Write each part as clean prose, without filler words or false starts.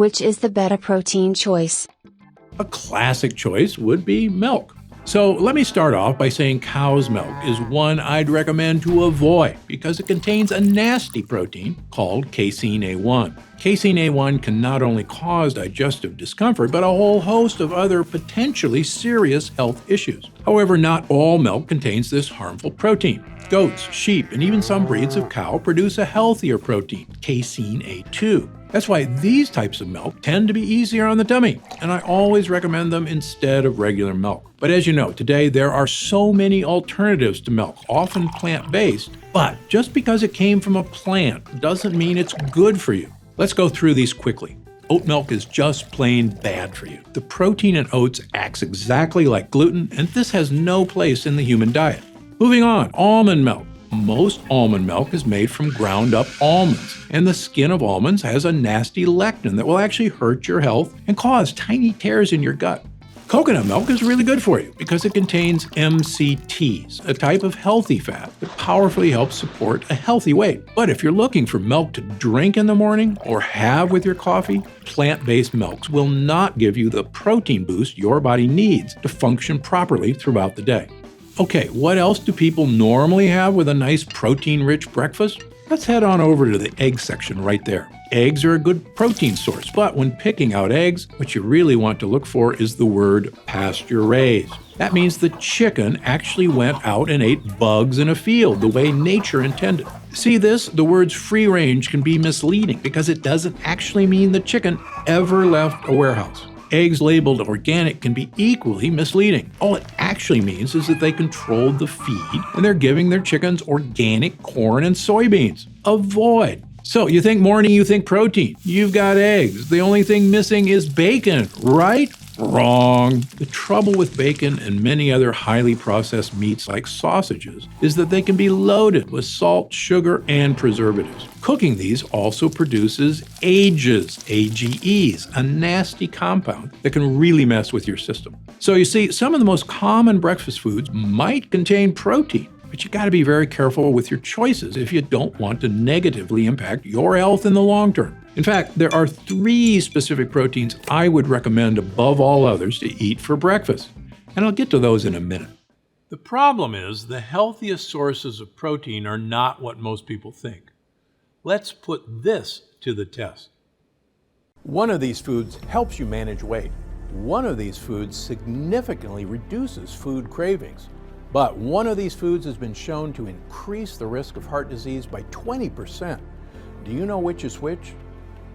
Which is the better protein choice? A classic choice would be milk. So let me start off by saying cow's milk is one I'd recommend to avoid because it contains a nasty protein called casein A1. Casein A1 can not only cause digestive discomfort, but a whole host of other potentially serious health issues. However, not all milk contains this harmful protein. Goats, sheep, and even some breeds of cow produce a healthier protein, casein A2. That's why these types of milk tend to be easier on the tummy, and I always recommend them instead of regular milk. But as you know, today there are so many alternatives to milk, often plant-based, but just because it came from a plant doesn't mean it's good for you. Let's go through these quickly. Oat milk is just plain bad for you. The protein in oats acts exactly like gluten, and this has no place in the human diet. Moving on, almond milk. Most almond milk is made from ground up almonds, and the skin of almonds has a nasty lectin that will actually hurt your health and cause tiny tears in your gut. Coconut milk is really good for you because it contains MCTs, a type of healthy fat that powerfully helps support a healthy weight. But if you're looking for milk to drink in the morning or have with your coffee, plant-based milks will not give you the protein boost your body needs to function properly throughout the day. Okay, what else do people normally have with a nice protein-rich breakfast? Let's head on over to the egg section right there. Eggs are a good protein source, but when picking out eggs, what you really want to look for is the word pasture-raised. That means the chicken actually went out and ate bugs in a field the way nature intended. See this? The words free range can be misleading because it doesn't actually mean the chicken ever left a warehouse. Eggs labeled organic can be equally misleading. All it actually means is that they controlled the feed and they're giving their chickens organic corn and soybeans. Avoid. So you think morning, you think protein. You've got eggs. The only thing missing is bacon, right? Wrong. The trouble with bacon and many other highly processed meats like sausages is that they can be loaded with salt, sugar, and preservatives. Cooking these also produces AGEs, a nasty compound that can really mess with your system. So you see, some of the most common breakfast foods might contain protein, but you got to be very careful with your choices if you don't want to negatively impact your health in the long term. In fact, there are 3 specific proteins I would recommend above all others to eat for breakfast, and I'll get to those in a minute. The problem is the healthiest sources of protein are not what most people think. Let's put this to the test. One of these foods helps you manage weight. One of these foods significantly reduces food cravings. But one of these foods has been shown to increase the risk of heart disease by 20%. Do you know which is which?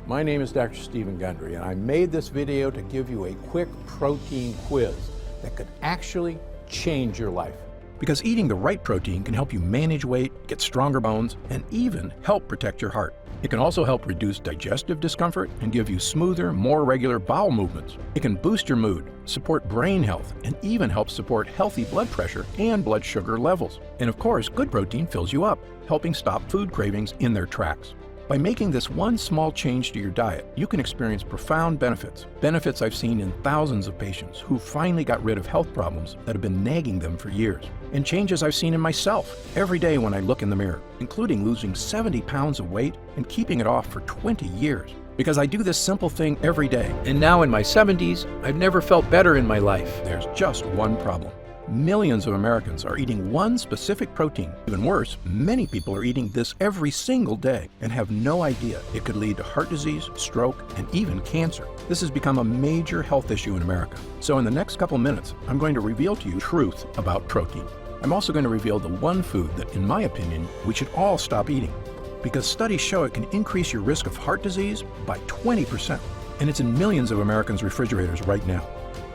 My name is Dr. Stephen Gundry, and I made this video to give you a quick protein quiz that could actually change your life. Because eating the right protein can help you manage weight, get stronger bones, and even help protect your heart. It can also help reduce digestive discomfort and give you smoother, more regular bowel movements. It can boost your mood, support brain health, and even help support healthy blood pressure and blood sugar levels. And of course, good protein fills you up, helping stop food cravings in their tracks. By making this one small change to your diet, you can experience profound benefits. Benefits I've seen in thousands of patients who finally got rid of health problems that have been nagging them for years. And changes I've seen in myself every day when I look in the mirror, including losing 70 pounds of weight and keeping it off for 20 years. Because I do this simple thing every day. And now in my 70s, I've never felt better in my life. There's just one problem. Millions of Americans are eating one specific protein. Even worse, many people are eating this every single day and have no idea it could lead to heart disease, stroke, and even cancer. This has become a major health issue in America. So in the next couple minutes, I'm going to reveal to you truth about protein. I'm also going to reveal the one food that, in my opinion, we should all stop eating. Because studies show it can increase your risk of heart disease by 20%. And it's in millions of Americans' refrigerators right now.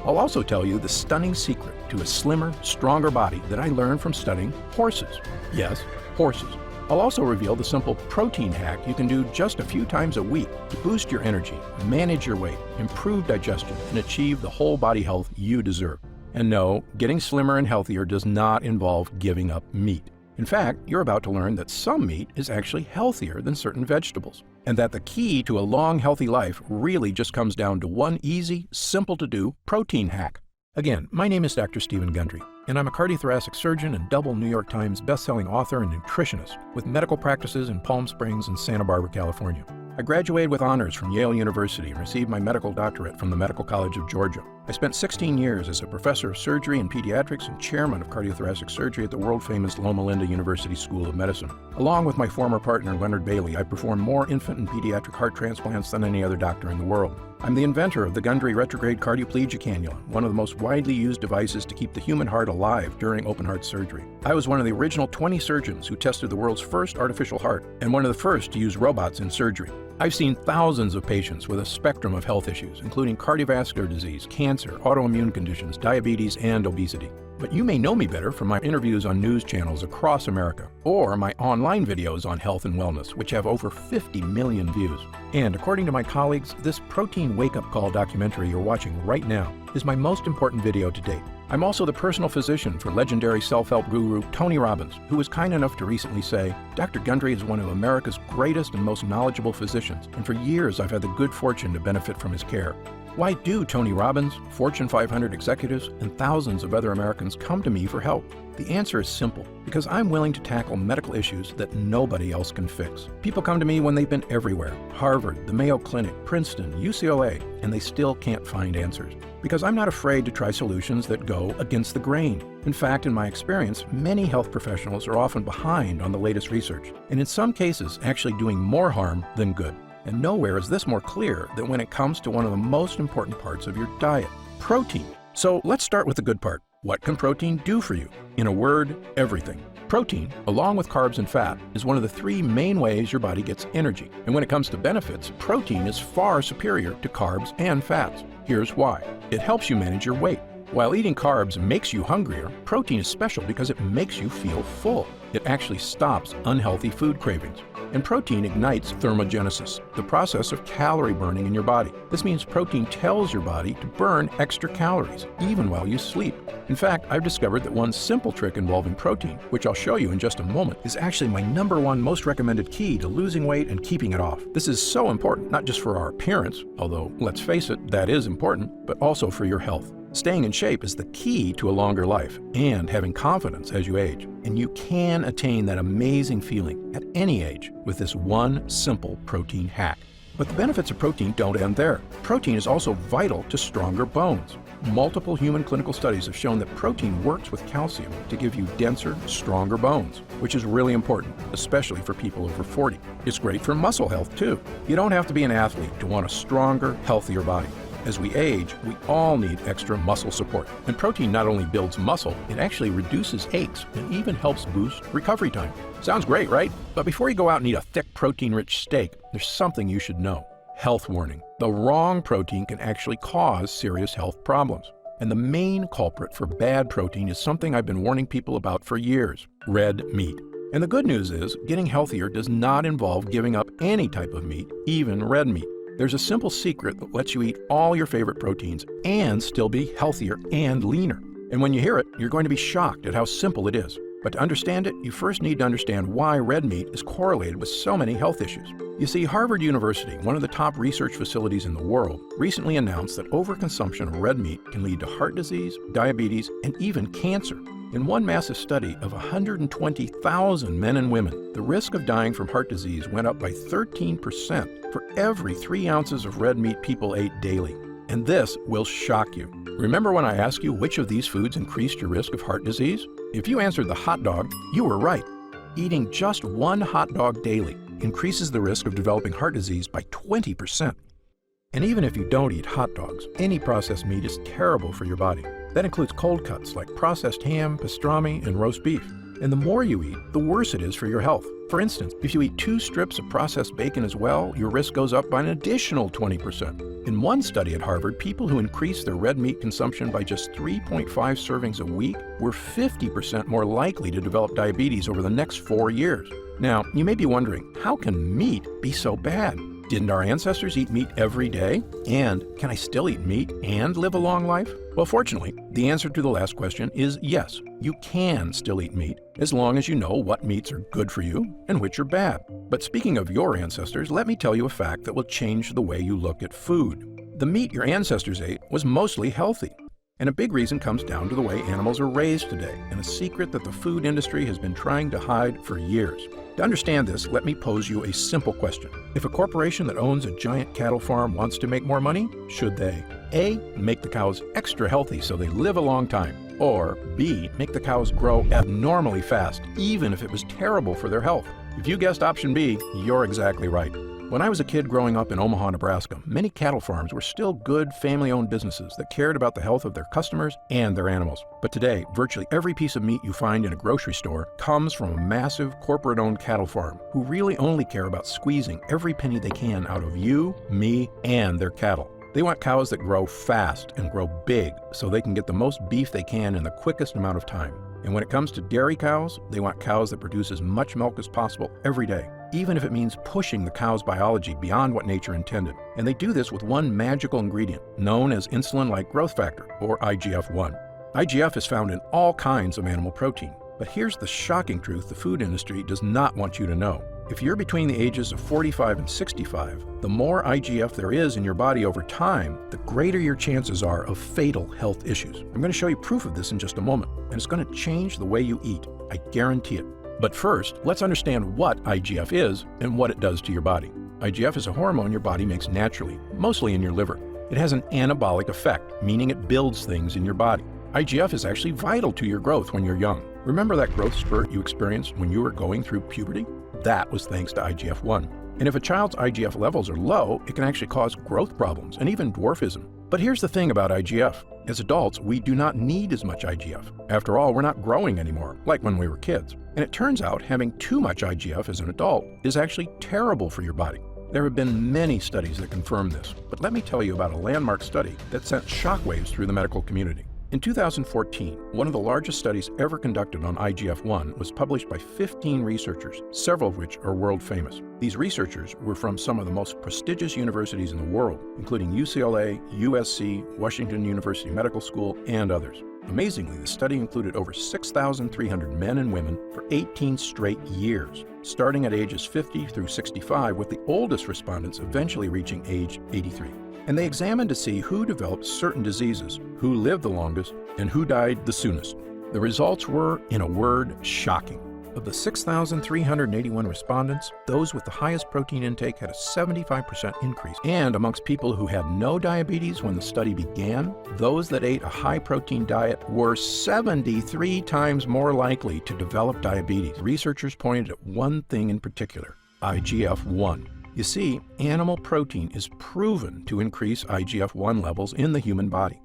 I'll also tell you the stunning secret to a slimmer, stronger body that I learned from studying horses. Yes, horses. I'll also reveal the simple protein hack you can do just a few times a week to boost your energy, manage your weight, improve digestion, and achieve the whole body health you deserve. And no, getting slimmer and healthier does not involve giving up meat. In fact, you're about to learn that some meat is actually healthier than certain vegetables, and that the key to a long, healthy life really just comes down to one easy, simple-to-do protein hack. Again, my name is Dr. Stephen Gundry, and I'm a cardiothoracic surgeon and double New York Times best-selling author and nutritionist with medical practices in Palm Springs and Santa Barbara, California. I graduated with honors from Yale University and received my medical doctorate from the Medical College of Georgia. I spent 16 years as a professor of surgery and pediatrics and chairman of cardiothoracic surgery at the world-famous Loma Linda University School of Medicine. Along with my former partner, Leonard Bailey, I performed more infant and pediatric heart transplants than any other doctor in the world. I'm the inventor of the Gundry retrograde cardioplegia cannula, one of the most widely used devices to keep the human heart alive during open heart surgery. I was one of the original 20 surgeons who tested the world's first artificial heart and one of the first to use robots in surgery. I've seen thousands of patients with a spectrum of health issues, including cardiovascular disease, cancer, autoimmune conditions, diabetes, and obesity. But you may know me better from my interviews on news channels across America, or my online videos on health and wellness, which have over 50 million views. And according to my colleagues, this protein wake-up call documentary you're watching right now is my most important video to date. I'm also the personal physician for legendary self-help guru Tony Robbins, who was kind enough to recently say, Dr. Gundry is one of America's greatest and most knowledgeable physicians, and for years I've had the good fortune to benefit from his care. Why do Tony Robbins, Fortune 500 executives, and thousands of other Americans come to me for help? The answer is simple, because I'm willing to tackle medical issues that nobody else can fix. People come to me when they've been everywhere, Harvard, the Mayo Clinic, Princeton, UCLA, and they still can't find answers. Because I'm not afraid to try solutions that go against the grain. In fact, in my experience, many health professionals are often behind on the latest research, and in some cases actually doing more harm than good. And nowhere is this more clear than when it comes to one of the most important parts of your diet, protein. So let's start with the good part. What can protein do for you? In a word, everything. Protein, along with carbs and fat, is one of the three main ways your body gets energy. And when it comes to benefits, protein is far superior to carbs and fats. Here's why. It helps you manage your weight. While eating carbs makes you hungrier, protein is special because it makes you feel full. It actually stops unhealthy food cravings. And protein ignites thermogenesis, the process of calorie burning in your body. This means protein tells your body to burn extra calories, even while you sleep. In fact, I've discovered that one simple trick involving protein, which I'll show you in just a moment, is actually my #1 most recommended key to losing weight and keeping it off. This is so important, not just for our appearance, although let's face it, that is important, but also for your health. Staying in shape is the key to a longer life and having confidence as you age. And you can attain that amazing feeling at any age with this one simple protein hack. But the benefits of protein don't end there. Protein is also vital to stronger bones. Multiple human clinical studies have shown that protein works with calcium to give you denser, stronger bones, which is really important, especially for people over 40. It's great for muscle health too. You don't have to be an athlete to want a stronger, healthier body. As we age, we all need extra muscle support. And protein not only builds muscle, it actually reduces aches and even helps boost recovery time. Sounds great, right? But before you go out and eat a thick protein-rich steak, there's something you should know. Health warning. The wrong protein can actually cause serious health problems. And the main culprit for bad protein is something I've been warning people about for years: red meat. And the good news is, getting healthier does not involve giving up any type of meat, even red meat. There's a simple secret that lets you eat all your favorite proteins and still be healthier and leaner. And when you hear it, you're going to be shocked at how simple it is. But to understand it, you first need to understand why red meat is correlated with so many health issues. You see, Harvard University, one of the top research facilities in the world, recently announced that overconsumption of red meat can lead to heart disease, diabetes, and even cancer. In one massive study of 120,000 men and women, the risk of dying from heart disease went up by 13% for every 3 ounces of red meat people ate daily. And this will shock you. Remember when I asked you which of these foods increased your risk of heart disease? If you answered the hot dog, you were right. Eating just one hot dog daily increases the risk of developing heart disease by 20%. And even if you don't eat hot dogs, any processed meat is terrible for your body. That includes cold cuts like processed ham, pastrami, and roast beef. And the more you eat, the worse it is for your health. For instance, if you eat 2 strips of processed bacon as well, your risk goes up by an additional 20%. In one study at Harvard, people who increased their red meat consumption by just 3.5 servings a week were 50% more likely to develop diabetes over the next 4 years. Now, you may be wondering, how can meat be so bad? Didn't our ancestors eat meat every day? And can I still eat meat and live a long life? Well, fortunately, the answer to the last question is yes, you can still eat meat, as long as you know what meats are good for you and which are bad. But speaking of your ancestors, let me tell you a fact that will change the way you look at food. The meat your ancestors ate was mostly healthy. And a big reason comes down to the way animals are raised today, and a secret that the food industry has been trying to hide for years. To understand this, let me pose you a simple question. If a corporation that owns a giant cattle farm wants to make more money, should they A, make the cows extra healthy so they live a long time, or B, make the cows grow abnormally fast, even if it was terrible for their health? If you guessed option B, you're exactly right. When I was a kid growing up in Omaha, Nebraska, many cattle farms were still good family-owned businesses that cared about the health of their customers and their animals. But today, virtually every piece of meat you find in a grocery store comes from a massive corporate-owned cattle farm who really only care about squeezing every penny they can out of you, me, and their cattle. They want cows that grow fast and grow big so they can get the most beef they can in the quickest amount of time. And when it comes to dairy cows, they want cows that produce as much milk as possible every day, even if it means pushing the cow's biology beyond what nature intended. And they do this with one magical ingredient, known as insulin-like growth factor, or IGF-1. IGF is found in all kinds of animal protein. But here's the shocking truth the food industry does not want you to know. If you're between the ages of 45 and 65, the more IGF there is in your body over time, the greater your chances are of fatal health issues. I'm going to show you proof of this in just a moment, and it's going to change the way you eat. I guarantee it. But first, let's understand what IGF is and what it does to your body. IGF is a hormone your body makes naturally, mostly in your liver. It has an anabolic effect, meaning it builds things in your body. IGF is actually vital to your growth when you're young. Remember that growth spurt you experienced when you were going through puberty? That was thanks to IGF-1. And if a child's IGF levels are low, it can actually cause growth problems and even dwarfism. But here's the thing about IGF. As adults, we do not need as much IGF. After all, we're not growing anymore, like when we were kids. And it turns out having too much IGF as an adult is actually terrible for your body. There have been many studies that confirm this, but let me tell you about a landmark study that sent shockwaves through the medical community. In 2014, one of the largest studies ever conducted on IGF-1 was published by 15 researchers, several of which are world famous. These researchers were from some of the most prestigious universities in the world, including UCLA, USC, Washington University Medical School, and others. Amazingly, the study included over 6,300 men and women for 18 straight years, starting at ages 50 through 65, with the oldest respondents eventually reaching age 83. And they examined to see who developed certain diseases, who lived the longest, and who died the soonest. The results were, in a word, shocking. Of the 6,381 respondents, those with the highest protein intake had a 75% increase. And amongst people who had no diabetes when the study began, those that ate a high-protein diet were 73 times more likely to develop diabetes. Researchers pointed at one thing in particular, IGF-1. You see, animal protein is proven to increase IGF-1 levels in the human body.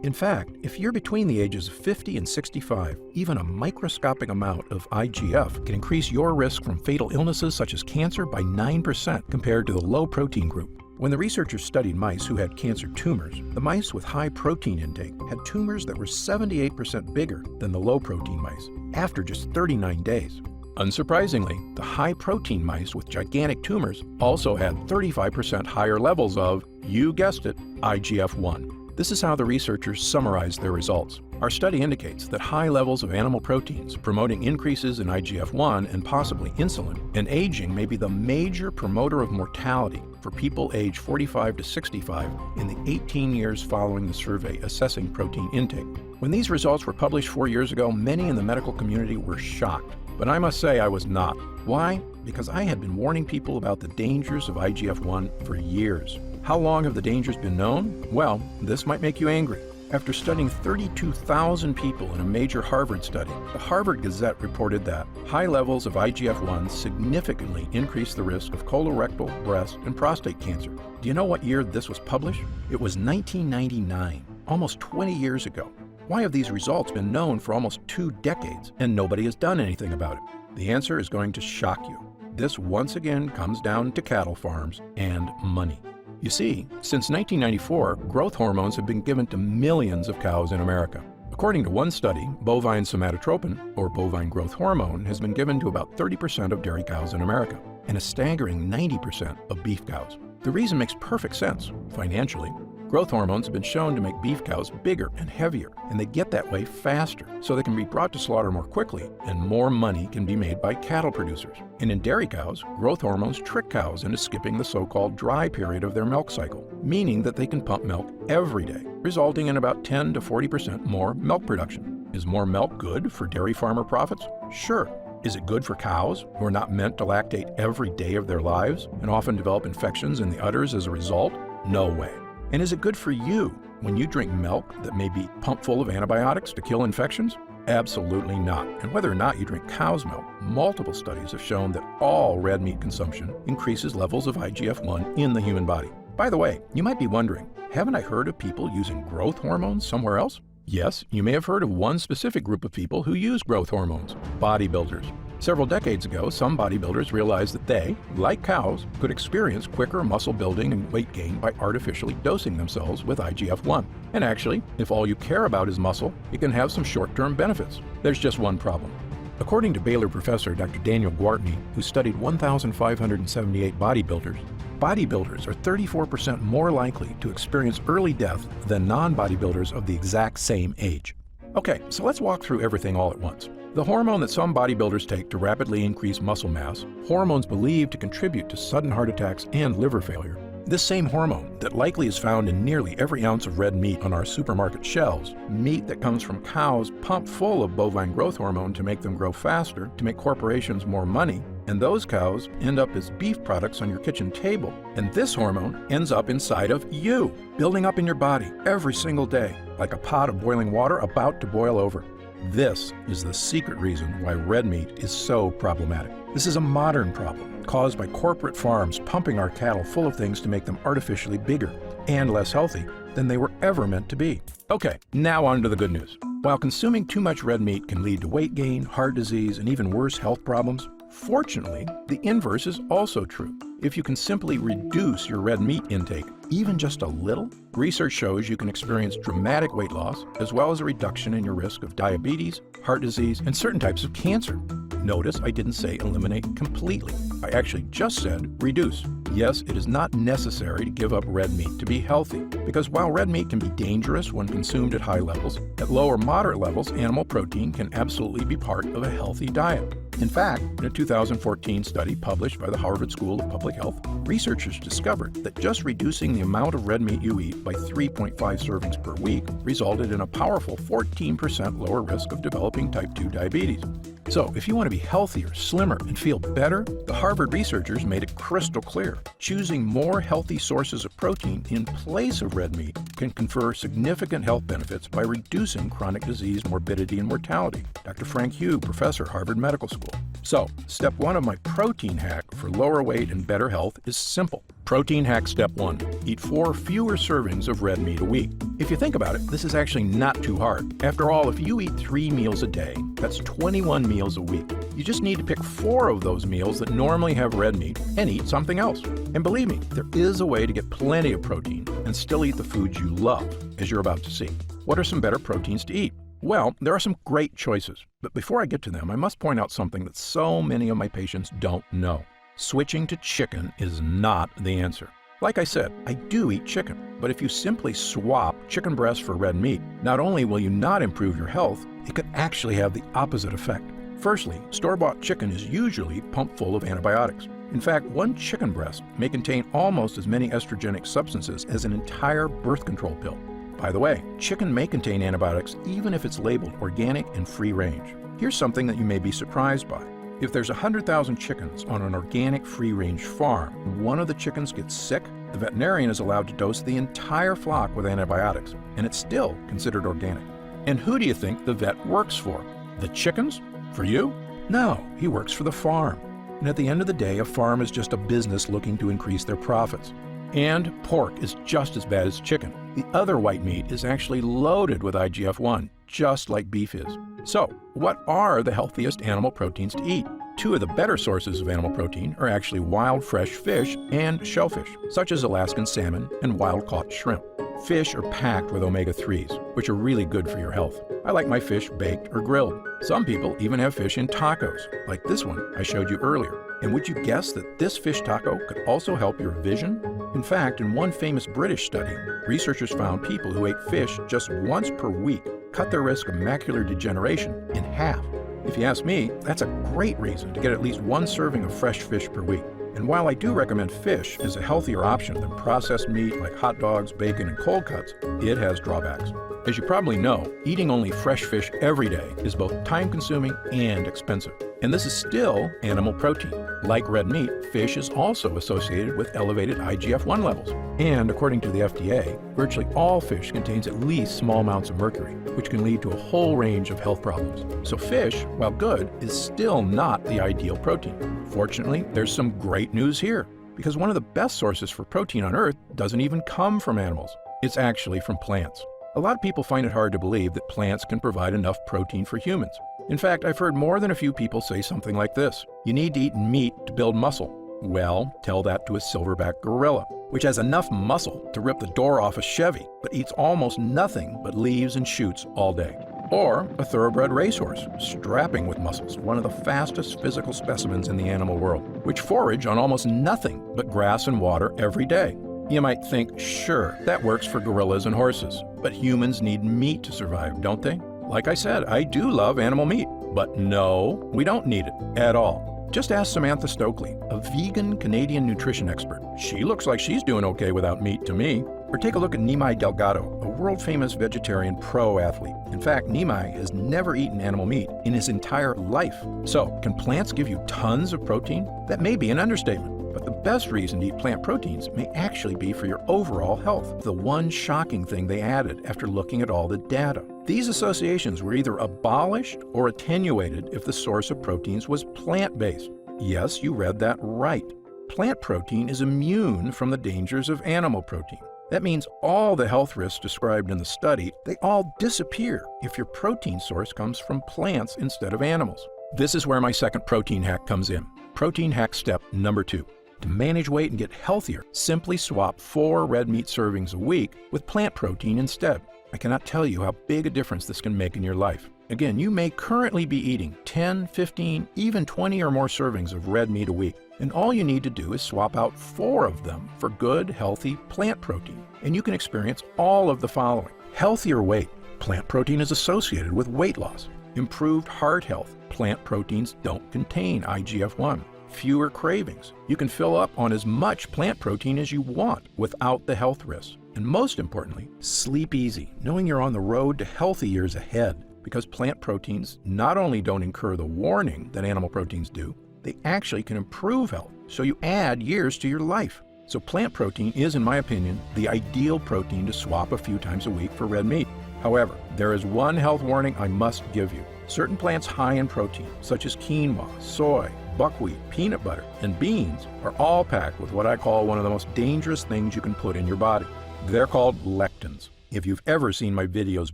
In fact, if you're between the ages of 50 and 65, even a microscopic amount of IGF can increase your risk from fatal illnesses such as cancer by 9% compared to the low protein group. When the researchers studied mice who had cancer tumors, the mice with high protein intake had tumors that were 78% bigger than the low protein mice after just 39 days. Unsurprisingly, the high-protein mice with gigantic tumors also had 35% higher levels of, you guessed it, IGF-1. This is how the researchers summarized their results. Our study indicates that high levels of animal proteins promoting increases in IGF-1 and possibly insulin, and aging may be the major promoter of mortality for people aged 45 to 65 in the 18 years following the survey assessing protein intake. When these results were published 4 years ago, many in the medical community were shocked. But I must say I was not. Why? Because I had been warning people about the dangers of IGF-1 for years. How long have the dangers been known? Well, this might make you angry. After studying 32,000 people in a major Harvard study, the Harvard Gazette reported that high levels of IGF-1 significantly increase the risk of colorectal, breast, and prostate cancer. Do you know what year this was published? It was 1999, almost 20 years ago. Why have these results been known for almost 2 decades and nobody has done anything about it? The answer is going to shock you. This once again comes down to cattle farms and money. You see, since 1994, growth hormones have been given to millions of cows in America. According to one study, bovine somatotropin, or bovine growth hormone, has been given to about 30% of dairy cows in America, and a staggering 90% of beef cows. The reason makes perfect sense financially. Growth hormones have been shown to make beef cows bigger and heavier, and they get that way faster, so they can be brought to slaughter more quickly, and more money can be made by cattle producers. And in dairy cows, growth hormones trick cows into skipping the so-called dry period of their milk cycle, meaning that they can pump milk every day, resulting in about 10 to 40% more milk production. Is more milk good for dairy farmer profits? Sure. Is it good for cows who are not meant to lactate every day of their lives and often develop infections in the udders as a result? No way. And is it good for you when you drink milk that may be pumped full of antibiotics to kill infections? Absolutely not. And whether or not you drink cow's milk, multiple studies have shown that all red meat consumption increases levels of IGF-1 in the human body. By the way, you might be wondering, haven't I heard of people using growth hormones somewhere else? Yes, you may have heard of one specific group of people who use growth hormones, bodybuilders. Several decades ago, some bodybuilders realized that they, like cows, could experience quicker muscle building and weight gain by artificially dosing themselves with IGF-1. And actually, if all you care about is muscle, it can have some short-term benefits. There's just one problem. According to Baylor professor Dr. Daniel Gwartney, who studied 1,578 bodybuilders are 34% more likely to experience early death than non-bodybuilders of the exact same age. Okay, so let's walk through everything all at once. The hormone that some bodybuilders take to rapidly increase muscle mass, hormones believed to contribute to sudden heart attacks and liver failure. This same hormone that likely is found in nearly every ounce of red meat on our supermarket shelves, meat that comes from cows pumped full of bovine growth hormone to make them grow faster, to make corporations more money, and those cows end up as beef products on your kitchen table. And this hormone ends up inside of you, building up in your body every single day, like a pot of boiling water about to boil over. This is the secret reason why red meat is so problematic. This is a modern problem caused by corporate farms pumping our cattle full of things to make them artificially bigger and less healthy than they were ever meant to be. Okay, now on to the good news. While consuming too much red meat can lead to weight gain, heart disease, and even worse health problems, fortunately, the inverse is also true. If you can simply reduce your red meat intake, even just a little, research shows you can experience dramatic weight loss, as well as a reduction in your risk of diabetes, heart disease, and certain types of cancer. Notice I didn't say eliminate completely. I actually just said reduce. Yes, it is not necessary to give up red meat to be healthy, because while red meat can be dangerous when consumed at high levels, at low or moderate levels, animal protein can absolutely be part of a healthy diet. In fact, in a 2014 study published by the Harvard School of Public Health, researchers discovered that just reducing the amount of red meat you eat by 3.5 servings per week resulted in a powerful 14% lower risk of developing type 2 diabetes. So, if you want to be healthier, slimmer, and feel better, the Harvard researchers made it crystal clear. Choosing more healthy sources of protein in place of red meat can confer significant health benefits by reducing chronic disease morbidity and mortality. Dr. Frank Hugh, professor, Harvard Medical School. So, step 1 of my protein hack for lower weight and better health is simple. Protein hack step 1. Eat 4 fewer servings of red meat a week. If you think about it, this is actually not too hard. After all, if you eat 3 meals a day, that's 21 meals a week. You just need to pick 4 of those meals that normally have red meat and eat something else. And believe me, there is a way to get plenty of protein and still eat the foods you love, as you're about to see. What are some better proteins to eat? Well, there are some great choices. But before I get to them, I must point out something that so many of my patients don't know. Switching to chicken is not the answer. Like I said, I do eat chicken, but if you simply swap chicken breast for red meat, not only will you not improve your health, it could actually have the opposite effect. Firstly, store-bought chicken is usually pumped full of antibiotics. In fact, one chicken breast may contain almost as many estrogenic substances as an entire birth control pill. By the way, chicken may contain antibiotics even if it's labeled organic and free range. Here's something that you may be surprised by. If there's 100,000 chickens on an organic free-range farm, and one of the chickens gets sick, the veterinarian is allowed to dose the entire flock with antibiotics, and it's still considered organic. And who do you think the vet works for? The chickens? For you? No, he works for the farm. And at the end of the day, a farm is just a business looking to increase their profits. And pork is just as bad as chicken. The other white meat is actually loaded with IGF-1, just like beef is. So, what are the healthiest animal proteins to eat? 2 of the better sources of animal protein are actually wild fresh fish and shellfish, such as Alaskan salmon and wild-caught shrimp. Fish are packed with omega-3s, which are really good for your health. I like my fish baked or grilled. Some people even have fish in tacos, like this one I showed you earlier. And would you guess that this fish taco could also help your vision? In fact, in one famous British study, researchers found people who ate fish just once per week cut their risk of macular degeneration in half. If you ask me, that's a great reason to get at least one serving of fresh fish per week. And while I do recommend fish as a healthier option than processed meat like hot dogs, bacon, and cold cuts, it has drawbacks. As you probably know, eating only fresh fish every day is both time-consuming and expensive. And this is still animal protein. Like red meat, fish is also associated with elevated IGF-1 levels. And according to the FDA, virtually all fish contains at least small amounts of mercury, which can lead to a whole range of health problems. So fish, while good, is still not the ideal protein. Fortunately, there's some great news here, because one of the best sources for protein on Earth doesn't even come from animals. It's actually from plants. A lot of people find it hard to believe that plants can provide enough protein for humans. In fact, I've heard more than a few people say something like this: you need to eat meat to build muscle. Well, tell that to a silverback gorilla, which has enough muscle to rip the door off a Chevy, but eats almost nothing but leaves and shoots all day. Or a thoroughbred racehorse, strapping with muscles, one of the fastest physical specimens in the animal world, which forage on almost nothing but grass and water every day. You might think, sure, that works for gorillas and horses, but humans need meat to survive, don't they? Like I said, I do love animal meat, but no, we don't need it at all. Just ask Samantha Stokely, a vegan Canadian nutrition expert. She looks like she's doing okay without meat to me. Or take a look at Nimai Delgado, a world-famous vegetarian pro athlete. In fact, Nimai has never eaten animal meat in his entire life. So, can plants give you tons of protein? That may be an understatement. But the best reason to eat plant proteins may actually be for your overall health, the one shocking thing they added after looking at all the data. These associations were either abolished or attenuated if the source of proteins was plant-based. Yes, you read that right. Plant protein is immune from the dangers of animal protein. That means all the health risks described in the study, they all disappear if your protein source comes from plants instead of animals. This is where my second protein hack comes in. Protein hack step number 2. To manage weight and get healthier, simply swap 4 red meat servings a week with plant protein instead. I cannot tell you how big a difference this can make in your life. Again, you may currently be eating 10, 15, even 20 or more servings of red meat a week, and all you need to do is swap out 4 of them for good, healthy plant protein, and you can experience all of the following. Healthier weight. Plant protein is associated with weight loss. Improved heart health. Plant proteins don't contain IGF-1. Fewer cravings. You can fill up on as much plant protein as you want without the health risks. And most importantly, sleep easy, knowing you're on the road to healthy years ahead, because plant proteins not only don't incur the warning that animal proteins do, they actually can improve health, so you add years to your life. So plant protein is, in my opinion, the ideal protein to swap a few times a week for red meat. However, there is one health warning I must give you. Certain plants high in protein, such as quinoa, soy, buckwheat, peanut butter, and beans, are all packed with what I call one of the most dangerous things you can put in your body. They're called lectins. If you've ever seen my videos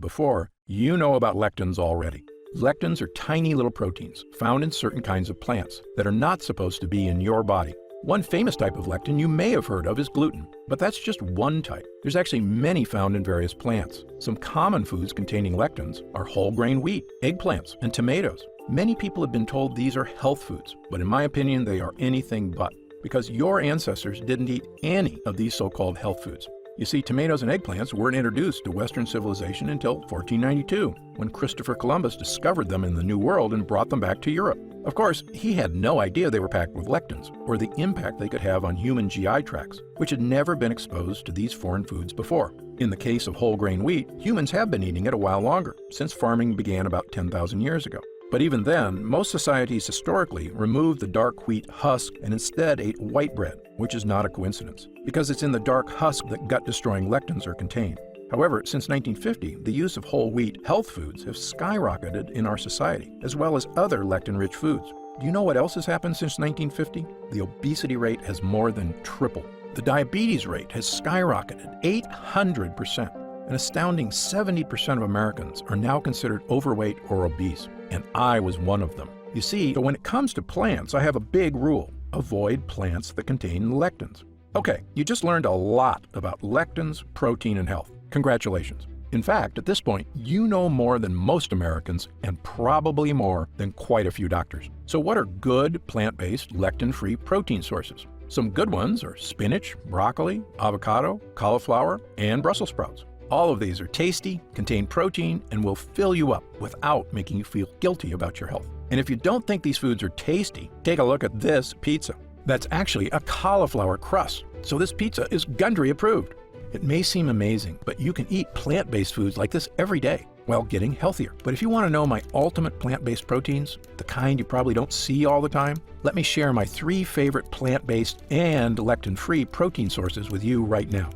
before, you know about lectins already. Lectins are tiny little proteins found in certain kinds of plants that are not supposed to be in your body. One famous type of lectin you may have heard of is gluten, but that's just one type. There's actually many found in various plants. Some common foods containing lectins are whole grain wheat, eggplants, and tomatoes. Many people have been told these are health foods, but in my opinion, they are anything but, because your ancestors didn't eat any of these so-called health foods. You see, tomatoes and eggplants weren't introduced to Western civilization until 1492, when Christopher Columbus discovered them in the New World and brought them back to Europe. Of course, he had no idea they were packed with lectins, or the impact they could have on human GI tracts, which had never been exposed to these foreign foods before. In the case of whole grain wheat, humans have been eating it a while longer, since farming began about 10,000 years ago. But even then, most societies historically removed the dark wheat husk and instead ate white bread, which is not a coincidence, because it's in the dark husk that gut-destroying lectins are contained. However, since 1950, the use of whole wheat health foods have skyrocketed in our society, as well as other lectin-rich foods. Do you know what else has happened since 1950? The obesity rate has more than tripled. The diabetes rate has skyrocketed 800%. An astounding 70% of Americans are now considered overweight or obese, and I was one of them. You see, when it comes to plants, I have a big rule. Avoid plants that contain lectins. Okay, you just learned a lot about lectins, protein, and health. Congratulations. In fact, at this point, you know more than most Americans and probably more than quite a few doctors. So what are good plant-based lectin-free protein sources? Some good ones are spinach, broccoli, avocado, cauliflower, and Brussels sprouts. All of these are tasty, contain protein, and will fill you up without making you feel guilty about your health. And if you don't think these foods are tasty, take a look at this pizza. That's actually a cauliflower crust, so this pizza is Gundry approved. It may seem amazing, but you can eat plant-based foods like this every day while getting healthier. But if you want to know my ultimate plant-based proteins, the kind you probably don't see all the time, let me share my 3 favorite plant-based and lectin-free protein sources with you right now.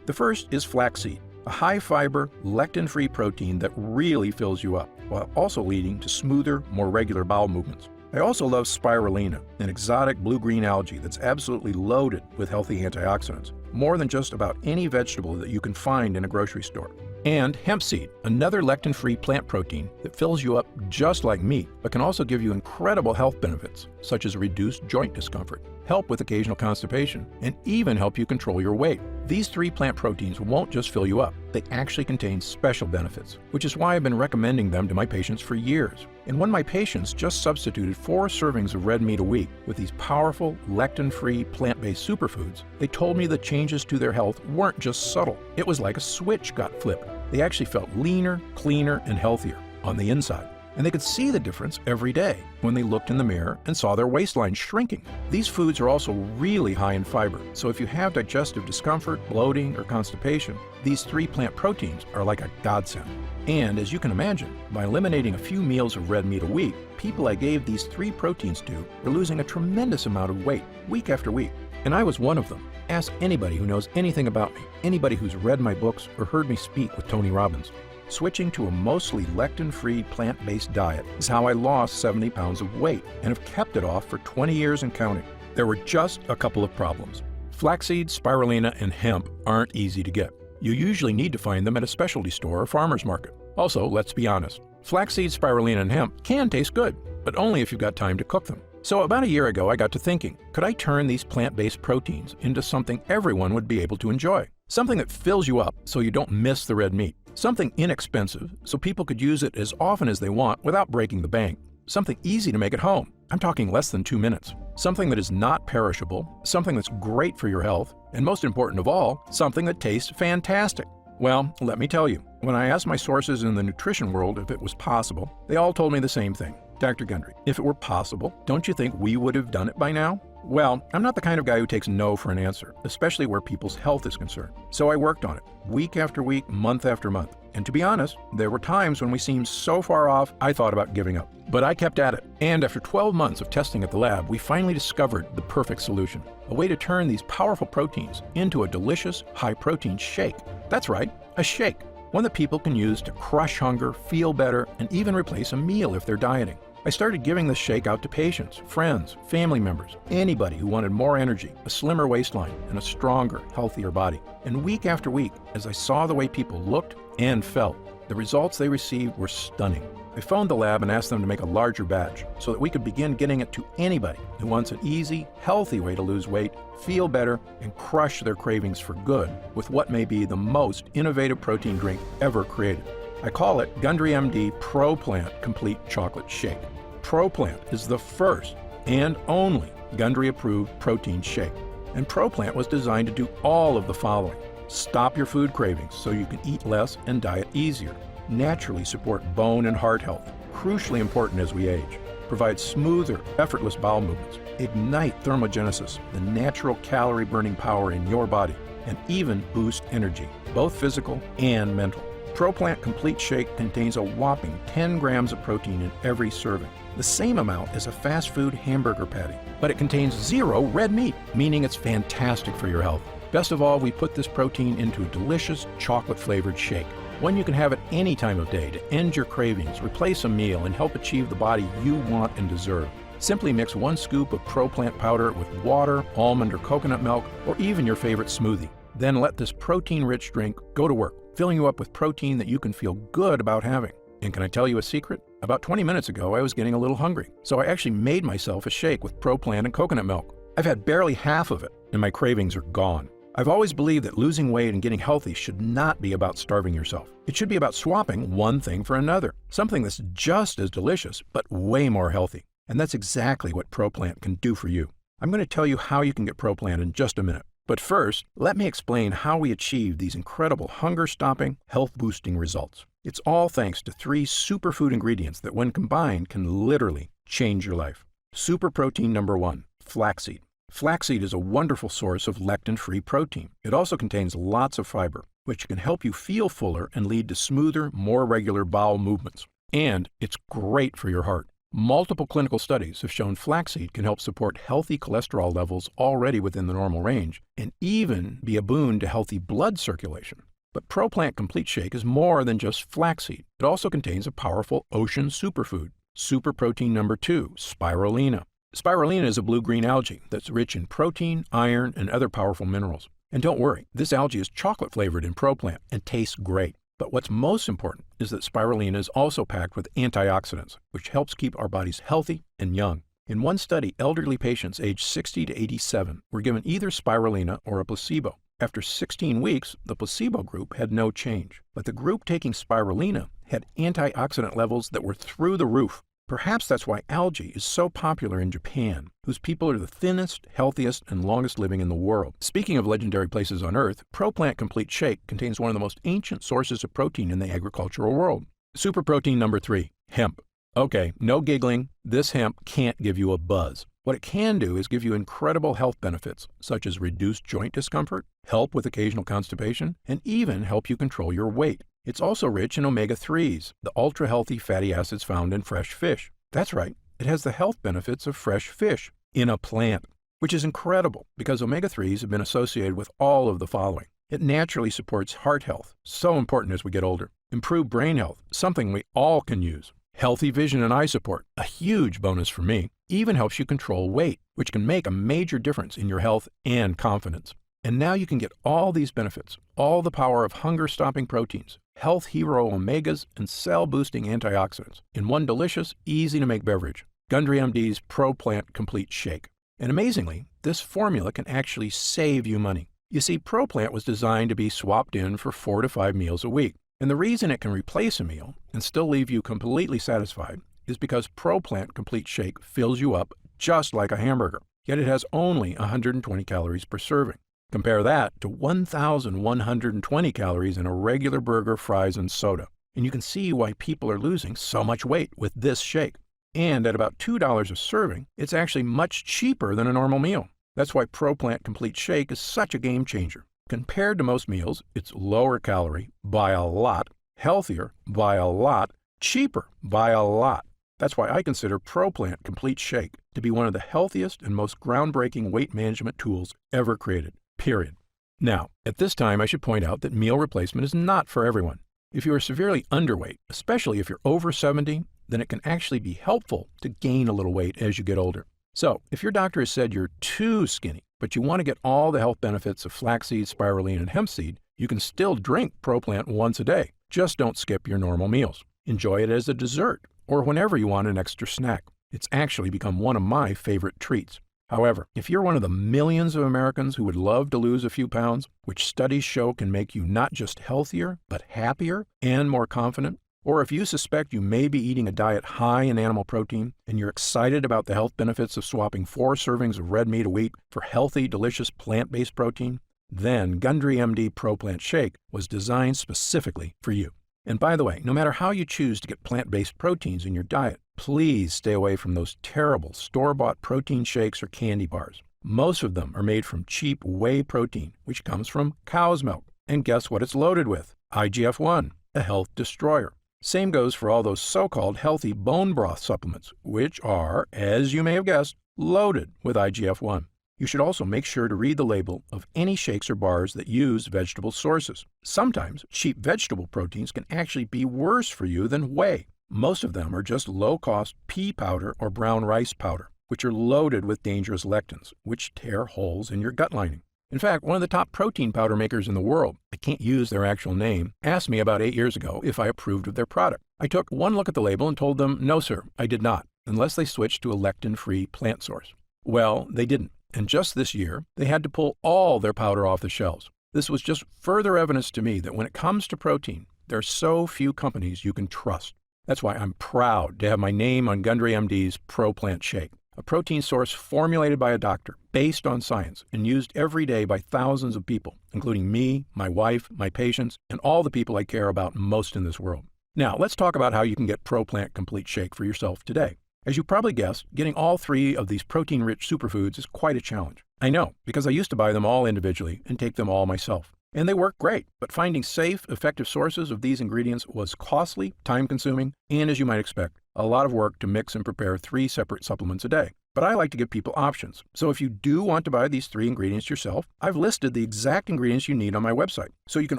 The first is flaxseed, a high-fiber, lectin-free protein that really fills you up, while also leading to smoother, more regular bowel movements. I also love spirulina, an exotic blue-green algae that's absolutely loaded with healthy antioxidants, more than just about any vegetable that you can find in a grocery store. And hemp seed, another lectin-free plant protein that fills you up just like meat, but can also give you incredible health benefits, such as reduced joint discomfort, help with occasional constipation, and even help you control your weight. These 3 plant proteins won't just fill you up, they actually contain special benefits, which is why I've been recommending them to my patients for years. And when my patients just substituted 4 servings of red meat a week with these powerful, lectin-free, plant-based superfoods, they told me the changes to their health weren't just subtle. It was like a switch got flipped. They actually felt leaner, cleaner, and healthier on the inside. And they could see the difference every day when they looked in the mirror and saw their waistline shrinking. These foods are also really high in fiber, so if you have digestive discomfort, bloating, or constipation, these 3 plant proteins are like a godsend. And as you can imagine, by eliminating a few meals of red meat a week, people I gave these 3 proteins to were losing a tremendous amount of weight week after week. And I was one of them. Ask anybody who knows anything about me, anybody who's read my books or heard me speak with Tony Robbins. Switching to a mostly lectin-free plant-based diet is how I lost 70 pounds of weight and have kept it off for 20 years and counting. There were just a couple of problems. Flaxseed, spirulina, and hemp aren't easy to get. You usually need to find them at a specialty store or farmer's market. Also, let's be honest, flaxseed, spirulina, and hemp can taste good, but only if you've got time to cook them. So about a year ago, I got to thinking, could I turn these plant-based proteins into something everyone would be able to enjoy? Something that fills you up so you don't miss the red meat. Something inexpensive so people could use it as often as they want without breaking the bank. Something easy to make at home. I'm talking less than 2 minutes. Something that is not perishable, something that's great for your health, and most important of all, something that tastes fantastic. Well, let me tell you, when I asked my sources in the nutrition world if it was possible, they all told me the same thing. Dr. Gundry, if it were possible, don't you think we would have done it by now? Well, I'm not the kind of guy who takes no for an answer, especially where people's health is concerned. So I worked on it, week after week, month after month. And to be honest, there were times when we seemed so far off, I thought about giving up. But I kept at it. And after 12 months of testing at the lab, we finally discovered the perfect solution. A way to turn these powerful proteins into a delicious, high-protein shake. That's right, a shake. One that people can use to crush hunger, feel better, and even replace a meal if they're dieting. I started giving this shake out to patients, friends, family members, anybody who wanted more energy, a slimmer waistline, and a stronger, healthier body. And week after week, as I saw the way people looked and felt, the results they received were stunning. I phoned the lab and asked them to make a larger batch so that we could begin getting it to anybody who wants an easy, healthy way to lose weight, feel better, and crush their cravings for good with what may be the most innovative protein drink ever created. I call it Gundry MD Pro Plant Complete Chocolate Shake. Pro Plant is the first and only Gundry-approved protein shake. And Pro Plant was designed to do all of the following. Stop your food cravings so you can eat less and diet easier. Naturally support bone and heart health, crucially important as we age. Provide smoother, effortless bowel movements. Ignite thermogenesis, the natural calorie-burning power in your body. And even boost energy, both physical and mental. Pro Plant Complete Shake contains a whopping 10 grams of protein in every serving, the same amount as a fast food hamburger patty. But it contains 0 red meat, meaning it's fantastic for your health. Best of all, we put this protein into a delicious chocolate-flavored shake. One you can have at any time of day to end your cravings, replace a meal, and help achieve the body you want and deserve. Simply mix 1 scoop of Pro Plant powder with water, almond or coconut milk, or even your favorite smoothie. Then let this protein-rich drink go to work, filling you up with protein that you can feel good about having. And can I tell you a secret? About 20 minutes ago, I was getting a little hungry, so I actually made myself a shake with Pro Plant and coconut milk. I've had barely half of it, and my cravings are gone. I've always believed that losing weight and getting healthy should not be about starving yourself. It should be about swapping one thing for another, something that's just as delicious, but way more healthy. And that's exactly what ProPlant can do for you. I'm going to tell you how you can get ProPlant in just a minute. But first, let me explain how we achieve these incredible hunger-stopping, health-boosting results. It's all thanks to 3 superfood ingredients that, when combined, can literally change your life. Super protein number 1, flaxseed. Flaxseed is a wonderful source of lectin-free protein. It also contains lots of fiber, which can help you feel fuller and lead to smoother, more regular bowel movements. And it's great for your heart. Multiple clinical studies have shown flaxseed can help support healthy cholesterol levels already within the normal range and even be a boon to healthy blood circulation. But ProPlant Complete Shake is more than just flaxseed. It also contains a powerful ocean superfood, super protein number 2, spirulina. Spirulina is a blue-green algae that's rich in protein, iron, and other powerful minerals. And don't worry, this algae is chocolate-flavored in ProPlant and tastes great. But what's most important is that spirulina is also packed with antioxidants, which helps keep our bodies healthy and young. In one study, elderly patients aged 60 to 87 were given either spirulina or a placebo. After 16 weeks, the placebo group had no change, but the group taking spirulina had antioxidant levels that were through the roof. Perhaps that's why algae is so popular in Japan, whose people are the thinnest, healthiest, and longest living in the world. Speaking of legendary places on Earth, ProPlant Complete Shake contains one of the most ancient sources of protein in the agricultural world. Super protein number 3, hemp. Okay, no giggling, this hemp can't give you a buzz. What it can do is give you incredible health benefits, such as reduced joint discomfort, help with occasional constipation, and even help you control your weight. It's also rich in omega-3s, the ultra-healthy fatty acids found in fresh fish. That's right, it has the health benefits of fresh fish in a plant, which is incredible because omega-3s have been associated with all of the following. It naturally supports heart health, so important as we get older. Improved brain health, something we all can use. Healthy vision and eye support, a huge bonus for me. Even helps you control weight, which can make a major difference in your health and confidence. And now you can get all these benefits, all the power of hunger-stopping proteins, health hero omegas, and cell-boosting antioxidants in one delicious, easy-to-make beverage, Gundry MD's ProPlant Complete Shake. And amazingly, this formula can actually save you money. You see, ProPlant was designed to be swapped in for 4 to 5 meals a week. And the reason it can replace a meal and still leave you completely satisfied is because ProPlant Complete Shake fills you up just like a hamburger, yet it has only 120 calories per serving. Compare that to 1,120 calories in a regular burger, fries, and soda. And you can see why people are losing so much weight with this shake. And at about $2 a serving, it's actually much cheaper than a normal meal. That's why ProPlant Complete Shake is such a game changer. Compared to most meals, it's lower calorie by a lot, healthier by a lot, cheaper by a lot. That's why I consider ProPlant Complete Shake to be one of the healthiest and most groundbreaking weight management tools ever created, period. Now, at this time, I should point out that meal replacement is not for everyone. If you are severely underweight, especially if you're over 70, then it can actually be helpful to gain a little weight as you get older. So, if your doctor has said you're too skinny, but you want to get all the health benefits of flaxseed, spirulina, and hemp seed, you can still drink ProPlant once a day. Just don't skip your normal meals. Enjoy it as a dessert or whenever you want an extra snack. It's actually become one of my favorite treats. However, if you're one of the millions of Americans who would love to lose a few pounds, which studies show can make you not just healthier, but happier and more confident, or if you suspect you may be eating a diet high in animal protein and you're excited about the health benefits of swapping 4 servings of red meat a week for healthy, delicious plant-based protein, then Gundry MD ProPlant Shake was designed specifically for you. And by the way, no matter how you choose to get plant-based proteins in your diet, please stay away from those terrible store-bought protein shakes or candy bars. Most of them are made from cheap whey protein, which comes from cow's milk. And guess what it's loaded with? IGF-1, a health destroyer. Same goes for all those so-called healthy bone broth supplements, which are, as you may have guessed, loaded with IGF-1. You should also make sure to read the label of any shakes or bars that use vegetable sources. Sometimes cheap vegetable proteins can actually be worse for you than whey. Most of them are just low-cost pea powder or brown rice powder, which are loaded with dangerous lectins, which tear holes in your gut lining. In fact, one of the top protein powder makers in the world, I can't use their actual name, asked me about 8 years ago if I approved of their product. I took one look at the label and told them, no sir, I did not, unless they switched to a lectin-free plant source. Well, they didn't. and just this year, they had to pull all their powder off the shelves. This was just further evidence to me that when it comes to protein, there are so few companies you can trust. That's why I'm proud to have my name on Gundry MD's ProPlant Shake, a protein source formulated by a doctor, based on science, and used every day by thousands of people, including me, my wife, my patients, and all the people I care about most in this world. Now, let's talk about how you can get ProPlant Complete Shake for yourself today. As you probably guessed, getting all three of these protein-rich superfoods is quite a challenge. I know, because I used to buy them all individually and take them all myself. And they work great, but finding safe, effective sources of these ingredients was costly, time-consuming, and as you might expect, a lot of work to mix and prepare 3 separate supplements a day. But I like to give people options. So if you do want to buy these 3 ingredients yourself, I've listed the exact ingredients you need on my website, so you can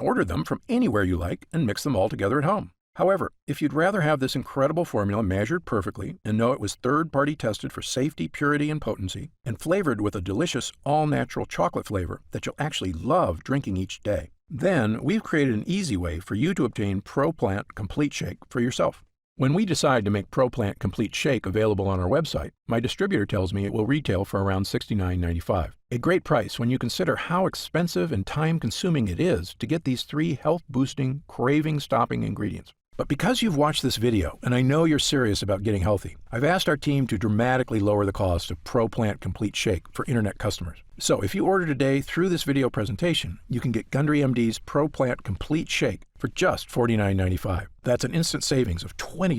order them from anywhere you like and mix them all together at home. However, if you'd rather have this incredible formula measured perfectly and know it was third-party tested for safety, purity, and potency, and flavored with a delicious all-natural chocolate flavor that you'll actually love drinking each day, then we've created an easy way for you to obtain ProPlant Complete Shake for yourself. When we decide to make ProPlant Complete Shake available on our website, my distributor tells me it will retail for around $69.95. A great price when you consider how expensive and time-consuming it is to get these 3 health-boosting, craving-stopping ingredients. But because you've watched this video, and I know you're serious about getting healthy, I've asked our team to dramatically lower the cost of ProPlant Complete Shake for internet customers. So if you order today through this video presentation, you can get Gundry MD's ProPlant Complete Shake for just $49.95. That's an instant savings of $20.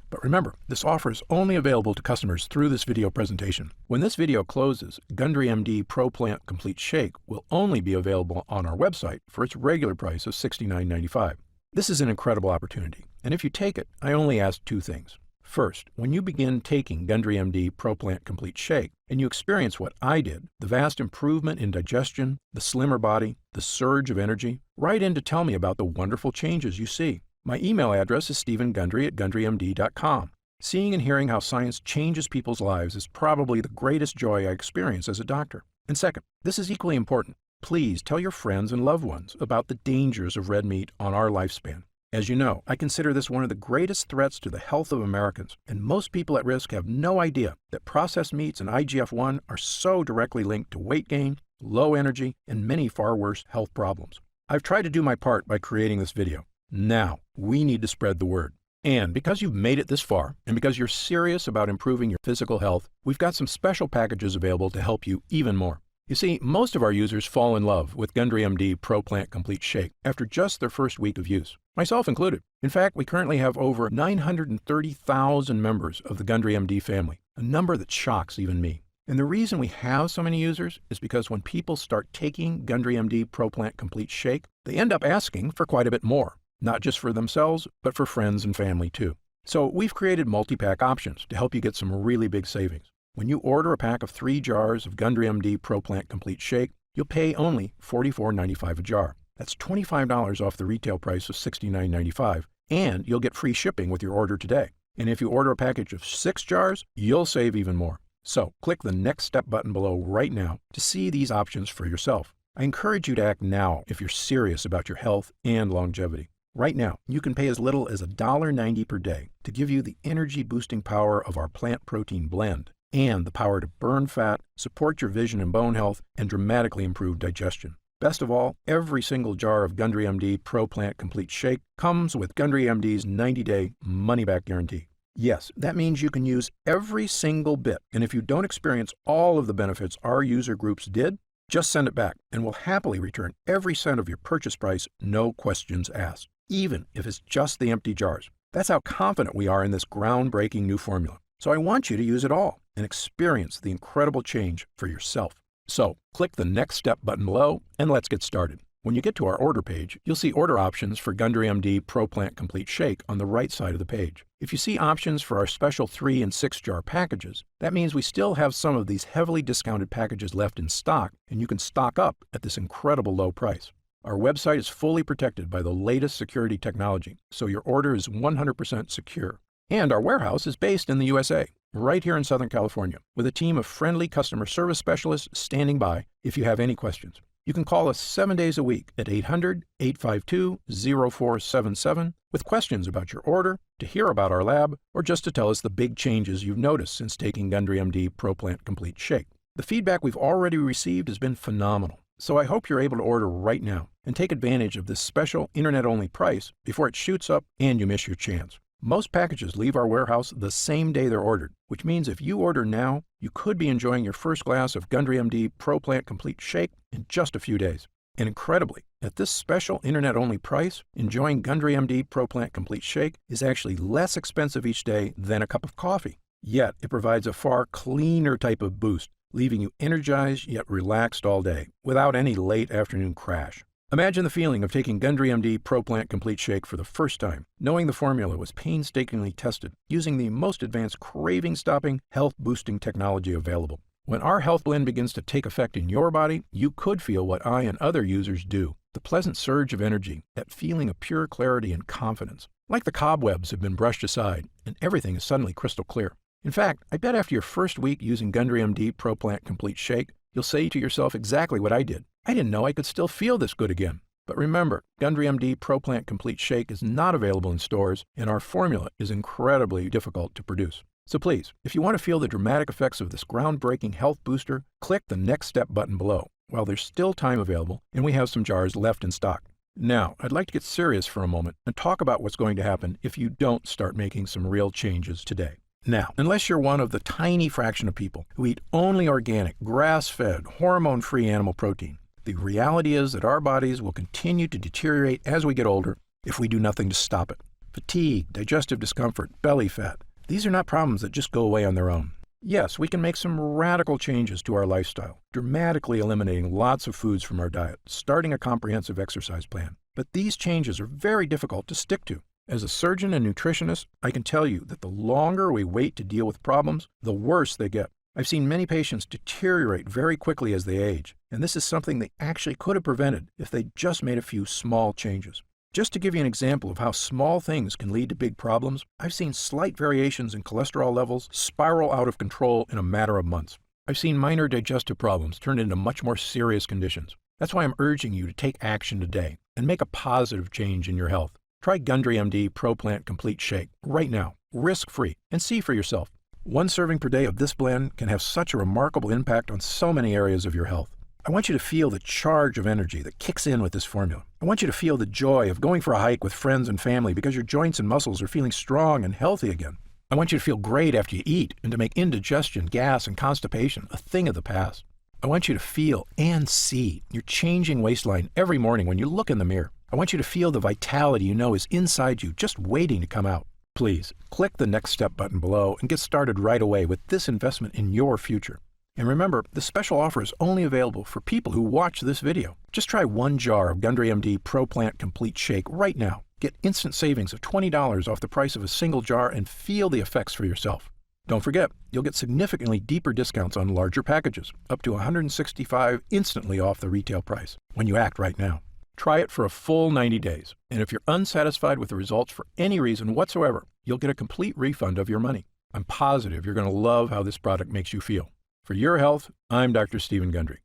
But remember, this offer is only available to customers through this video presentation. When this video closes, Gundry MD ProPlant Complete Shake will only be available on our website for its regular price of $69.95. This is an incredible opportunity, and if you take it, I only ask 2 things. First, when you begin taking Gundry MD ProPlant Complete Shake, and you experience what I did, the vast improvement in digestion, the slimmer body, the surge of energy, write in to tell me about the wonderful changes you see. My email address is stephengundry@gundrymd.com. Seeing and hearing how science changes people's lives is probably the greatest joy I experience as a doctor. And second, this is equally important. Please tell your friends and loved ones about the dangers of red meat on our lifespan. As you know, I consider this one of the greatest threats to the health of Americans, and most people at risk have no idea that processed meats and IGF-1 are so directly linked to weight gain, low energy, and many far worse health problems. I've tried to do my part by creating this video. Now, we need to spread the word. And because you've made it this far, and because you're serious about improving your physical health, we've got some special packages available to help you even more. You see, most of our users fall in love with Gundry MD ProPlant Complete Shake after just their first week of use, myself included. In fact, we currently have over 930,000 members of the Gundry MD family, a number that shocks even me. And the reason we have so many users is because when people start taking Gundry MD ProPlant Complete Shake, they end up asking for quite a bit more, not just for themselves, but for friends and family too. So we've created multi-pack options to help you get some really big savings. When you order a pack of 3 jars of Gundry MD ProPlant Complete Shake, you'll pay only $44.95 a jar. That's $25 off the retail price of $69.95, and you'll get free shipping with your order today. And if you order a package of 6 jars, you'll save even more. So click the Next Step button below right now to see these options for yourself. I encourage you to act now if you're serious about your health and longevity. Right now, you can pay as little as $1.90 per day to give you the energy-boosting power of our plant protein blend, and the power to burn fat, support your vision and bone health, and dramatically improve digestion. Best of all, every single jar of Gundry MD ProPlant Complete Shake comes with Gundry MD's 90-day money-back guarantee. Yes, that means you can use every single bit, and if you don't experience all of the benefits our user groups did, just send it back, and we'll happily return every cent of your purchase price, no questions asked, even if it's just the empty jars. That's how confident we are in this groundbreaking new formula. So I want you to use it all and experience the incredible change for yourself. So click the Next Step button below and let's get started. When you get to our order page, you'll see order options for Gundry MD ProPlant Complete Shake on the right side of the page. If you see options for our special 3 and 6 jar packages, that means we still have some of these heavily discounted packages left in stock, and you can stock up at this incredible low price. Our website is fully protected by the latest security technology, so your order is 100% secure. And our warehouse is based in the USA, right here in Southern California, with a team of friendly customer service specialists standing by if you have any questions. You can call us 7 days a week at 800-852-0477 with questions about your order, to hear about our lab, or just to tell us the big changes you've noticed since taking Gundry MD ProPlant Complete Shake. The feedback we've already received has been phenomenal, so I hope you're able to order right now and take advantage of this special internet-only price before it shoots up and you miss your chance. Most packages leave our warehouse the same day they're ordered, which means if you order now, you could be enjoying your first glass of Gundry MD Pro Plant Complete Shake in just a few days. And incredibly, at this special internet-only price, enjoying Gundry MD Pro Plant Complete Shake is actually less expensive each day than a cup of coffee. Yet, it provides a far cleaner type of boost, leaving you energized yet relaxed all day, without any late afternoon crash. Imagine the feeling of taking Gundry MD Pro Plant Complete Shake for the first time, knowing the formula was painstakingly tested, using the most advanced craving-stopping, health-boosting technology available. When our health blend begins to take effect in your body, you could feel what I and other users do. The pleasant surge of energy, that feeling of pure clarity and confidence. Like the cobwebs have been brushed aside, and everything is suddenly crystal clear. In fact, I bet after your first week using Gundry MD Pro Plant Complete Shake, you'll say to yourself exactly what I did. I didn't know I could still feel this good again. But remember, Gundry MD Pro Plant Complete Shake is not available in stores, and our formula is incredibly difficult to produce. So please, if you want to feel the dramatic effects of this groundbreaking health booster, click the Next Step button below while there's still time available and we have some jars left in stock. Now, I'd like to get serious for a moment and talk about what's going to happen if you don't start making some real changes today. Now, unless you're one of the tiny fraction of people who eat only organic, grass-fed, hormone-free animal protein, the reality is that our bodies will continue to deteriorate as we get older if we do nothing to stop it. Fatigue, digestive discomfort, belly fat, these are not problems that just go away on their own. Yes, we can make some radical changes to our lifestyle, dramatically eliminating lots of foods from our diet, starting a comprehensive exercise plan. But these changes are very difficult to stick to. As a surgeon and nutritionist, I can tell you that the longer we wait to deal with problems, the worse they get. I've seen many patients deteriorate very quickly as they age, and this is something they actually could have prevented if they just made a few small changes. Just to give you an example of how small things can lead to big problems, I've seen slight variations in cholesterol levels spiral out of control in a matter of months. I've seen minor digestive problems turn into much more serious conditions. That's why I'm urging you to take action today and make a positive change in your health. Try Gundry MD Pro Plant Complete Shake right now, risk-free, and see for yourself. One serving per day of this blend can have such a remarkable impact on so many areas of your health. I want you to feel the charge of energy that kicks in with this formula. I want you to feel the joy of going for a hike with friends and family because your joints and muscles are feeling strong and healthy again. I want you to feel great after you eat and to make indigestion, gas, and constipation a thing of the past. I want you to feel and see your changing waistline every morning when you look in the mirror. I want you to feel the vitality you know is inside you, just waiting to come out. Please, click the Next Step button below and get started right away with this investment in your future. And remember, this special offer is only available for people who watch this video. Just try one jar of Gundry MD Pro Plant Complete Shake right now. Get instant savings of $20 off the price of a single jar and feel the effects for yourself. Don't forget, you'll get significantly deeper discounts on larger packages, up to $165 instantly off the retail price, when you act right now. Try it for a full 90 days, and if you're unsatisfied with the results for any reason whatsoever, you'll get a complete refund of your money. I'm positive you're going to love how this product makes you feel. For your health, I'm Dr. Stephen Gundry.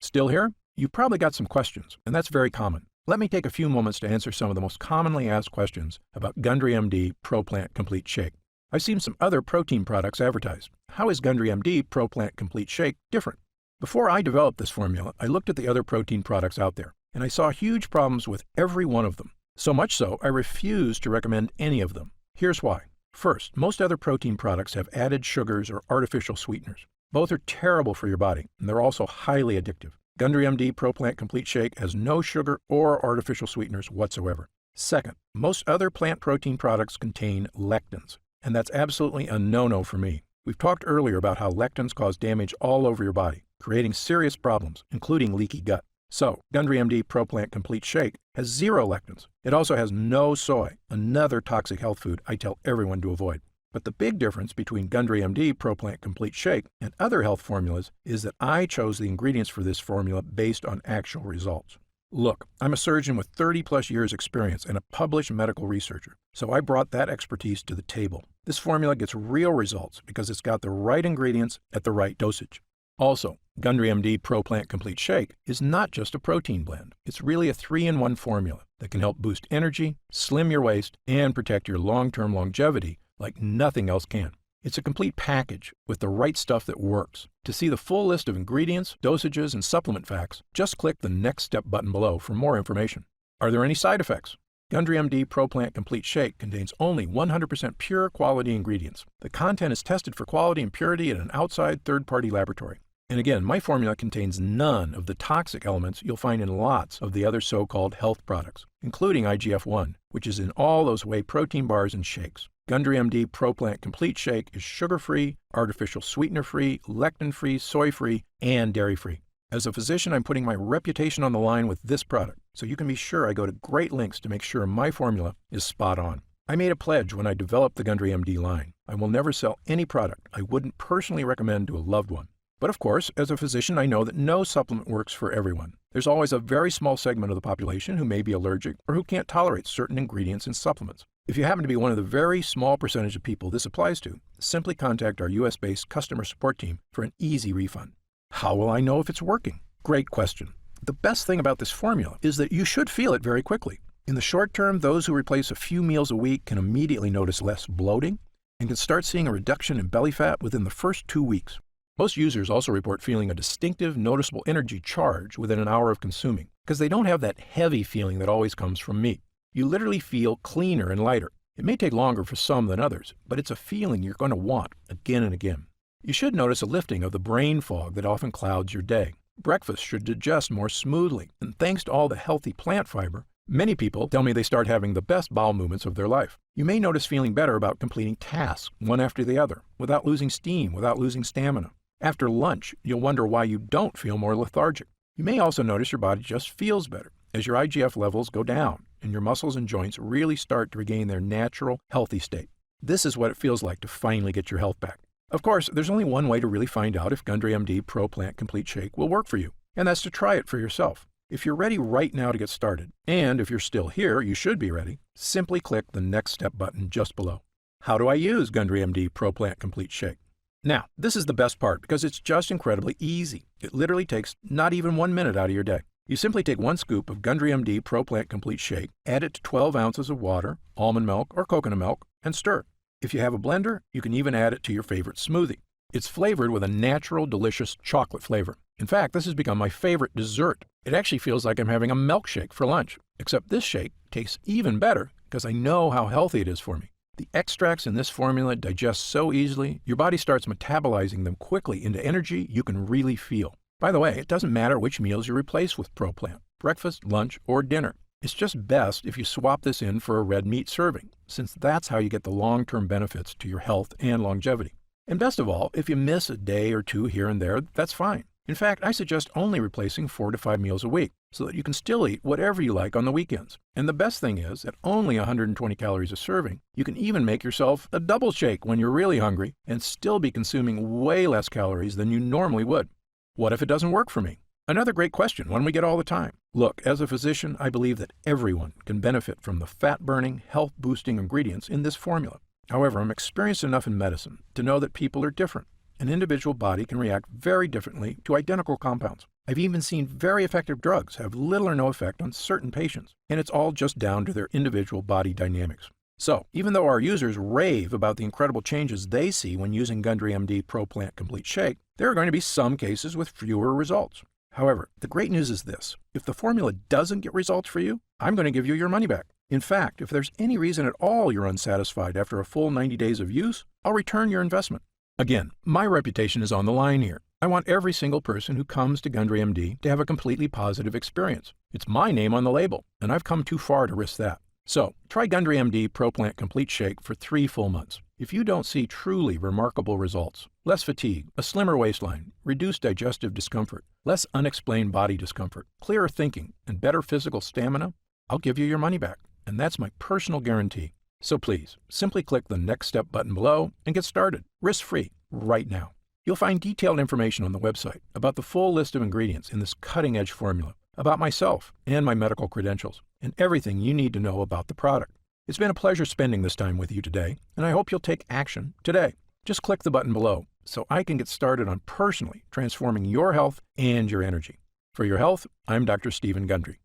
Still here? You've probably got some questions, and that's very common. Let me take a few moments to answer some of the most commonly asked questions about Gundry MD Pro Plant Complete Shake. I've seen some other protein products advertised. How is Gundry MD Pro Plant Complete Shake different? Before I developed this formula, I looked at the other protein products out there, and I saw huge problems with every one of them. So much so, I refused to recommend any of them. Here's why. First, most other protein products have added sugars or artificial sweeteners. Both are terrible for your body, and they're also highly addictive. Gundry MD Pro Plant Complete Shake has no sugar or artificial sweeteners whatsoever. Second, most other plant protein products contain lectins, and that's absolutely a no-no for me. We've talked earlier about how lectins cause damage all over your body, creating serious problems, including leaky gut. So, Gundry MD Pro Plant Complete Shake has 0 lectins. It also has no soy, another toxic health food I tell everyone to avoid. But the big difference between Gundry MD Pro Plant Complete Shake and other health formulas is that I chose the ingredients for this formula based on actual results. Look, I'm a surgeon with 30-plus years experience and a published medical researcher, so I brought that expertise to the table. This formula gets real results because it's got the right ingredients at the right dosage. Also, Gundry MD Pro Plant Complete Shake is not just a protein blend. It's really a 3-in-1 formula that can help boost energy, slim your waist, and protect your long-term longevity like nothing else can. It's a complete package with the right stuff that works. To see the full list of ingredients, dosages, and supplement facts, just click the Next Step button below for more information. Are there any side effects? Gundry MD Pro Plant Complete Shake contains only 100% pure quality ingredients. The content is tested for quality and purity at an outside third-party laboratory. And again, my formula contains none of the toxic elements you'll find in lots of the other so-called health products, including IGF-1, which is in all those whey protein bars and shakes. Gundry MD Pro Plant Complete Shake is sugar-free, artificial sweetener-free, lectin-free, soy-free, and dairy-free. As a physician, I'm putting my reputation on the line with this product, so you can be sure I go to great lengths to make sure my formula is spot on. I made a pledge when I developed the Gundry MD line. I will never sell any product I wouldn't personally recommend to a loved one. But of course, as a physician, I know that no supplement works for everyone. There's always a very small segment of the population who may be allergic or who can't tolerate certain ingredients in supplements. If you happen to be one of the very small percentage of people this applies to, simply contact our US-based customer support team for an easy refund. How will I know if it's working? Great question. The best thing about this formula is that you should feel it very quickly. In the short term, those who replace a few meals a week can immediately notice less bloating and can start seeing a reduction in belly fat within the first 2 weeks. Most users also report feeling a distinctive, noticeable energy charge within an hour of consuming because they don't have that heavy feeling that always comes from meat. You literally feel cleaner and lighter. It may take longer for some than others, but it's a feeling you're going to want again and again. You should notice a lifting of the brain fog that often clouds your day. Breakfast should digest more smoothly, and thanks to all the healthy plant fiber, many people tell me they start having the best bowel movements of their life. You may notice feeling better about completing tasks one after the other, without losing steam, without losing stamina. After lunch, you'll wonder why you don't feel more lethargic. You may also notice your body just feels better as your IGF levels go down and your muscles and joints really start to regain their natural, healthy state. This is what it feels like to finally get your health back. Of course, there's only one way to really find out if Gundry MD Pro Plant Complete Shake will work for you, and that's to try it for yourself. If you're ready right now to get started, and if you're still here, you should be ready, simply click the Next Step button just below. How do I use Gundry MD Pro Plant Complete Shake? Now, this is the best part because it's just incredibly easy. It literally takes not even 1 minute out of your day. You simply take 1 scoop of Gundry MD Pro Plant Complete Shake, add it to 12 ounces of water, almond milk, or coconut milk, and stir. If you have a blender, you can even add it to your favorite smoothie. It's flavored with a natural, delicious chocolate flavor. In fact, this has become my favorite dessert. It actually feels like I'm having a milkshake for lunch, except this shake tastes even better because I know how healthy it is for me. The extracts in this formula digest so easily, your body starts metabolizing them quickly into energy you can really feel. By the way, it doesn't matter which meals you replace with ProPlant, breakfast, lunch, or dinner. It's just best if you swap this in for a red meat serving, since that's how you get the long-term benefits to your health and longevity. And best of all, if you miss a day or two here and there, that's fine. In fact, I suggest only replacing 4 to 5 meals a week so that you can still eat whatever you like on the weekends. And the best thing is, at only 120 calories a serving, you can even make yourself a double shake when you're really hungry and still be consuming way less calories than you normally would. What if it doesn't work for me? Another great question, one we get all the time. Look, as a physician, I believe that everyone can benefit from the fat-burning, health-boosting ingredients in this formula. However, I'm experienced enough in medicine to know that people are different. An individual body can react very differently to identical compounds. I've even seen very effective drugs have little or no effect on certain patients, and it's all just down to their individual body dynamics. So, even though our users rave about the incredible changes they see when using Gundry MD Pro Plant Complete Shake, there are going to be some cases with fewer results. However, the great news is this. If the formula doesn't get results for you, I'm going to give you your money back. In fact, if there's any reason at all you're unsatisfied after a full 90 days of use, I'll return your investment. Again, my reputation is on the line here. I want every single person who comes to Gundry MD to have a completely positive experience. It's my name on the label, and I've come too far to risk that. So, try Gundry MD Pro Plant Complete Shake for 3 full months. If you don't see truly remarkable results, less fatigue, a slimmer waistline, reduced digestive discomfort, less unexplained body discomfort, clearer thinking, and better physical stamina, I'll give you your money back. And that's my personal guarantee. So please, simply click the Next Step button below and get started, risk-free, right now. You'll find detailed information on the website about the full list of ingredients in this cutting-edge formula, about myself and my medical credentials, and everything you need to know about the product. It's been a pleasure spending this time with you today, and I hope you'll take action today. Just click the button below so I can get started on personally transforming your health and your energy. For your health, I'm Dr. Stephen Gundry.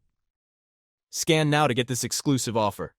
Scan now to get this exclusive offer.